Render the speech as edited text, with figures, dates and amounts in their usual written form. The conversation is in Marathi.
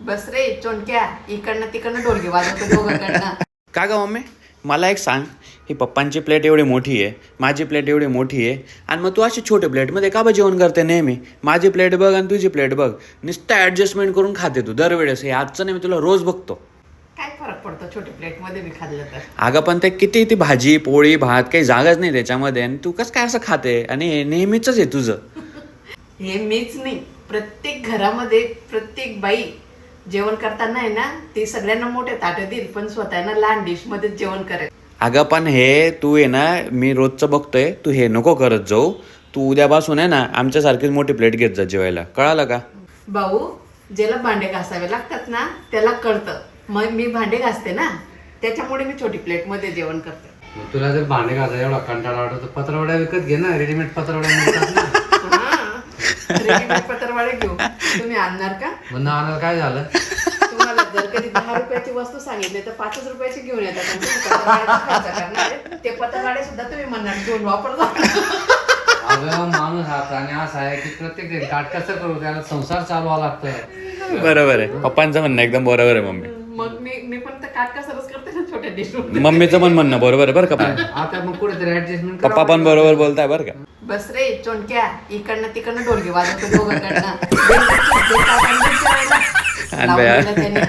बस रे चोंडक्या, इकडनं तिकडनं ढोलकी वाजवतो दोघांकडनं. का ग मम्मी, मला एक सांग, ही पप्पांची प्लेट एवढी मोठी आहे, माझी प्लेट एवढी मोठी आहे, आणि मग तू अशी छोट्या प्लेटमध्ये का बा जेवण करते नेहमी? माझी प्लेट बघ आणि तुझी प्लेट बघ, नुसतं ॲडजस्टमेंट करून खाते तू दरवेळेस. हे आजचं नाही, मी तुला रोज बघतो. काय फरक पडतो छोटी प्लेट मध्ये मी खाल्लं तर? अगं पण ते किती ती भाजी पोळी भात काही जागाच नाही त्याच्यामध्ये, आणि तू कसं काय असं खाते? आणि हे नेहमीच आहे तुझं. हे मीच नाही, प्रत्येक घरामध्ये प्रत्येक बाई जेवण करताना आहे ना, ती सगळ्यांना मोठे ताटं देईल पण स्वतःना लहान डिश मध्ये जेवण करेल. अगं पण हे तू आहे ना, मी रोजचं बघतोय, तू हे नको करत जाऊ. तू उद्यापासून आहे ना आमच्यासारखीच मोठी प्लेट घेत जा जेवायला, कळालं का? भाऊ, ज्याला भांडे घासावे लागतात ना त्याला कळतं. मग मी भांडे घासते ना, त्याच्यामुळे मी छोटी प्लेट मध्ये जेवण करते. मग तुला जर भांडे घासा एवढा कंटाळा वाटतो तर पत्रवड्या विकत घे ना, रेडीमेड पत्रवड्या मिळतात ना. रेडीमेड पत्रवाडे घेऊ, तुम्ही आणणार का? मग नावाला काय झालं? तुम्हाला जर कधी 10 रुपयाची वस्तू सांगितली तर 5 रुपयाची घेऊन येतात आणि तुम्ही पत्रवाड्याचा खर्च करणार आहे. ते पत्रवाडे सुद्धा तुम्ही म्हणणार घेऊन वापरता. अगं माणूस हा प्राणी असा आहे की प्रत्येक काट कसं करू, त्याला संसार चालवा लागतं. बरोबर आहे, पप्पांचं म्हणणं एकदम बरोबर आहे मम्मी. मग मी पण तर काटकसरच करते ना छोट्या डिश. मम्मीचं पण म्हणणं बरोबर आहे बरं का. आता मग कुठेतरी ऍडजस्टमेंट पप्पा पण बरोबर बोलताय बरं का. बस रे चोंडक्या, इकडनं तिकडनं ढोलकी वाजवतो दोघांकडनं. आणि बाया. त्याने